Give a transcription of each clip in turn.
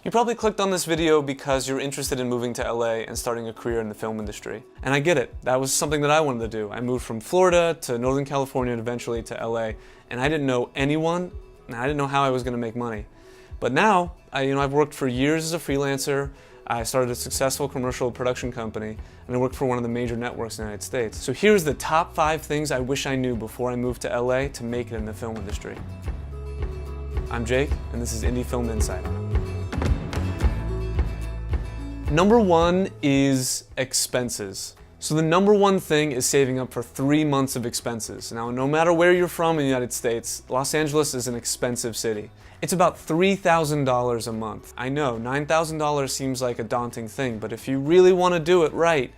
You probably clicked on this video because you're interested in moving to LA and starting a career in the film industry. And I get it. That was something that I wanted to do. I moved from Florida to Northern California and eventually to LA, and I didn't know anyone, and I didn't know how I was going to make money. But now, I've worked for years as a freelancer. I started a successful commercial production company, and I worked for one of the major networks in the United States. So here's the top 5 things I wish I knew before I moved to LA to make it in the film industry. I'm Jake, and this is Indie Film Insight. Number 1 is expenses. So the number 1 thing is saving up for 3 months of expenses. Now, no matter where you're from in the United States, Los Angeles is an expensive city. It's about $3,000 a month. I know, $9,000 seems like a daunting thing, but if you really want to do it right,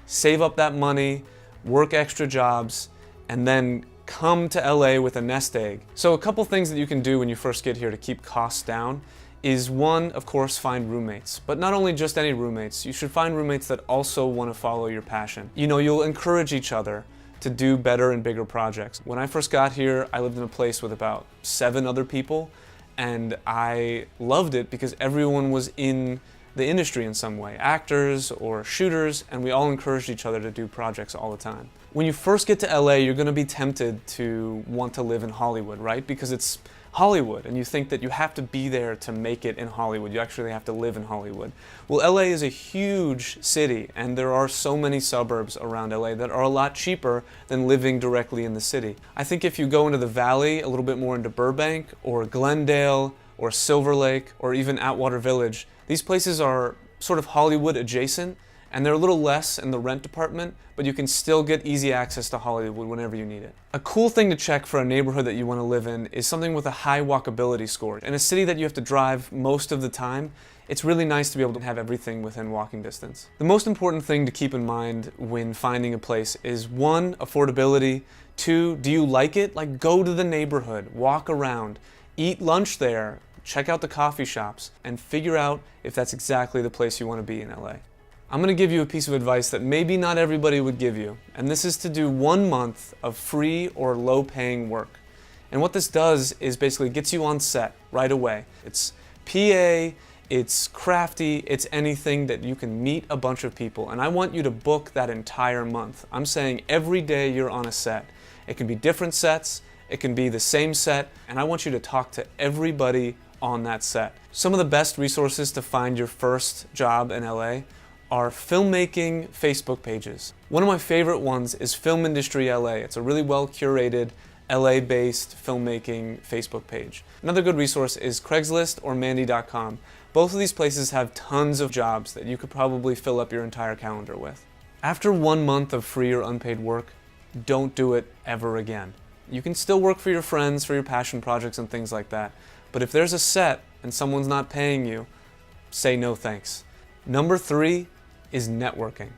save up that money, work extra jobs, and then come to LA with a nest egg. So a couple things that you can do when you first get here to keep costs down is 1, of course, find roommates. But not only just any roommates, you should find roommates that also want to follow your passion. You'll encourage each other to do better and bigger projects. When I first got here, I lived in a place with about 7 other people, and I loved it because everyone was in the industry in some way, actors or shooters, and we all encouraged each other to do projects all the time. When you first get to LA, you're going to be tempted to want to live in Hollywood, right? Because it's Hollywood, and you think that you have to be there to make it in Hollywood. You actually have to live in Hollywood. Well, LA is a huge city, and there are so many suburbs around LA that are a lot cheaper than living directly in the city. I think if you go into the Valley, a little bit more into Burbank, or Glendale, or Silver Lake, or even Atwater Village, these places are sort of Hollywood adjacent, and they're a little less in the rent department, but you can still get easy access to Hollywood whenever you need it. A cool thing to check for a neighborhood that you want to live in is something with a high walkability score. In a city that you have to drive most of the time, it's really nice to be able to have everything within walking distance. The most important thing to keep in mind when finding a place is 1, affordability, 2, do you like it? Like, go to the neighborhood, walk around, eat lunch there, check out the coffee shops, and figure out if that's exactly the place you want to be in LA. I'm going to give you a piece of advice that maybe not everybody would give you, and this is to do 1 month of free or low-paying work. And what this does is basically gets you on set right away. It's PA, it's crafty, it's anything that you can meet a bunch of people, and I want you to book that entire month. I'm saying every day you're on a set. It can be different sets, it can be the same set, and I want you to talk to everybody on that set. Some of the best resources to find your first job in LA are filmmaking Facebook pages. One of my favorite ones is Film Industry LA. It's a really well curated LA-based filmmaking Facebook page. Another good resource is Craigslist or Mandy.com. Both of these places have tons of jobs that you could probably fill up your entire calendar with. After 1 month of free or unpaid work, don't do it ever again. You can still work for your friends, for your passion projects and things like that, but if there's a set and someone's not paying you, say no thanks. Number 3 is networking.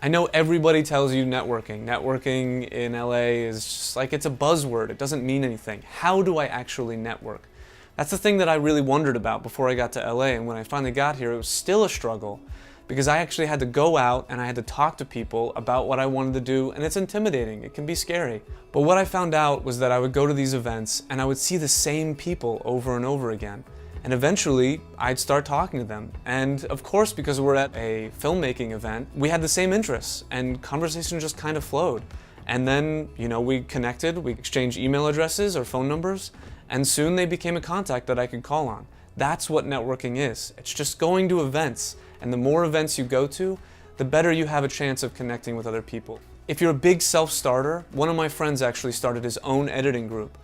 I know everybody tells you networking. Networking in LA is just like it's a buzzword. It doesn't mean anything. How do I actually network? That's the thing that I really wondered about before I got to LA, and when I finally got here, it was still a struggle because I actually had to go out and I had to talk to people about what I wanted to do, and it's intimidating. It can be scary. But what I found out was that I would go to these events and I would see the same people over and over again. And eventually, I'd start talking to them. And of course, because we're at a filmmaking event, we had the same interests, and conversation just kind of flowed. And then, we connected, we exchanged email addresses or phone numbers, and soon they became a contact that I could call on. That's what networking is. It's just going to events, and the more events you go to, the better you have a chance of connecting with other people. If you're a big self-starter, one of my friends actually started his own editing group.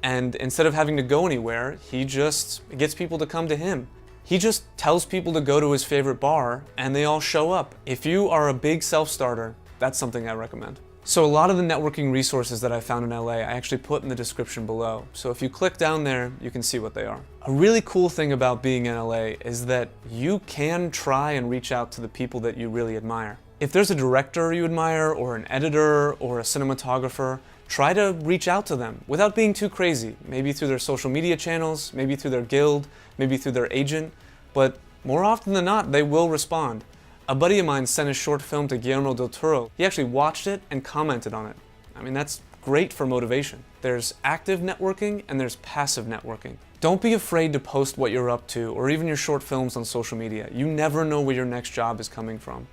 And instead of having to go anywhere, he just gets people to come to him. He just tells people to go to his favorite bar, and they all show up. If you are a big self-starter, that's something I recommend. So a lot of the networking resources that I found in LA, I actually put in the description below. So if you click down there, you can see what they are. A really cool thing about being in LA is that you can try and reach out to the people that you really admire. If there's a director you admire, or an editor, or a cinematographer, try to reach out to them without being too crazy. Maybe through their social media channels, maybe through their guild, maybe through their agent, but more often than not, they will respond. A buddy of mine sent a short film to Guillermo del Toro. He actually watched it and commented on it. I mean, that's great for motivation. There's active networking and there's passive networking. Don't be afraid to post what you're up to or even your short films on social media. You never know where your next job is coming from.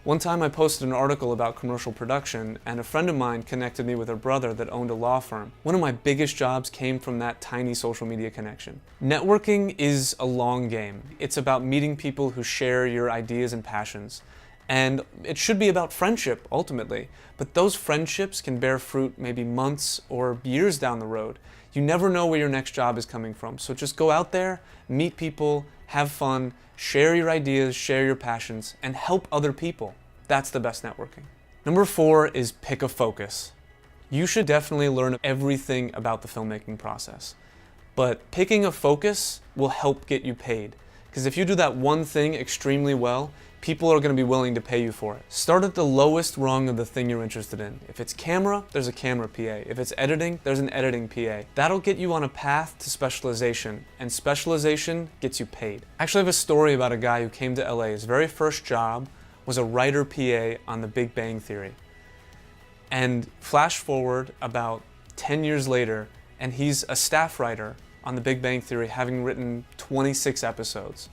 One time I posted an article about commercial production, and a friend of mine connected me with her brother that owned a law firm. One of my biggest jobs came from that tiny social media connection. Networking is a long game. It's about meeting people who share your ideas and passions. And it should be about friendship, ultimately. But those friendships can bear fruit maybe months or years down the road. You never know where your next job is coming from. So just go out there, meet people, have fun, share your ideas, share your passions, and help other people. That's the best networking. Number 4 is pick a focus. You should definitely learn everything about the filmmaking process. But picking a focus will help get you paid. Because if you do that one thing extremely well, people are going to be willing to pay you for it. Start at the lowest rung of the thing you're interested in. If it's camera, there's a camera PA. If it's editing, there's an editing PA. That'll get you on a path to specialization, and specialization gets you paid. Actually, I have a story about a guy who came to LA. His very first job was a writer PA on The Big Bang Theory. And flash forward about 10 years later, and he's a staff writer on The Big Bang Theory, having written 26 episodes.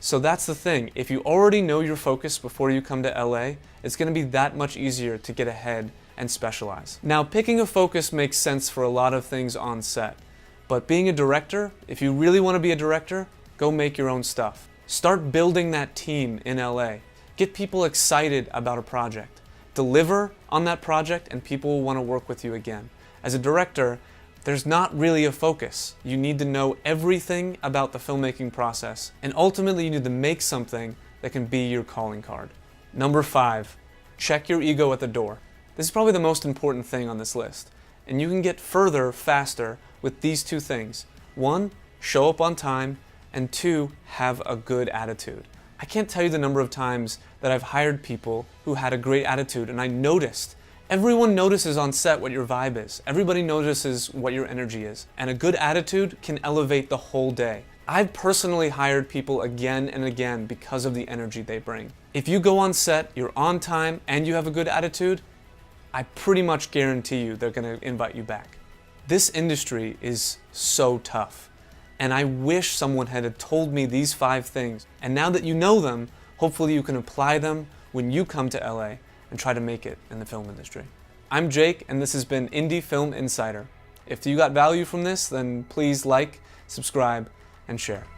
So that's the thing, if you already know your focus before you come to LA, it's going to be that much easier to get ahead and specialize. Now, picking a focus makes sense for a lot of things on set, but being a director, if you really want to be a director, go make your own stuff. Start building that team in LA. Get people excited about a project. Deliver on that project and people will want to work with you again. As a director, there's not really a focus. You need to know everything about the filmmaking process, and ultimately you need to make something that can be your calling card. Number 5, check your ego at the door. This is probably the most important thing on this list, and you can get further faster with these 2 things. 1, show up on time, and 2, have a good attitude. I can't tell you the number of times that I've hired people who had a great attitude, and I noticed. Everyone notices on set what your vibe is. Everybody notices what your energy is. And a good attitude can elevate the whole day. I've personally hired people again and again because of the energy they bring. If you go on set, you're on time, and you have a good attitude, I pretty much guarantee you they're going to invite you back. This industry is so tough. And I wish someone had told me these 5 things. And now that you know them, hopefully you can apply them when you come to LA and try to make it in the film industry. I'm Jake, and this has been Indie Film Insider. If you got value from this, then please like, subscribe, and share.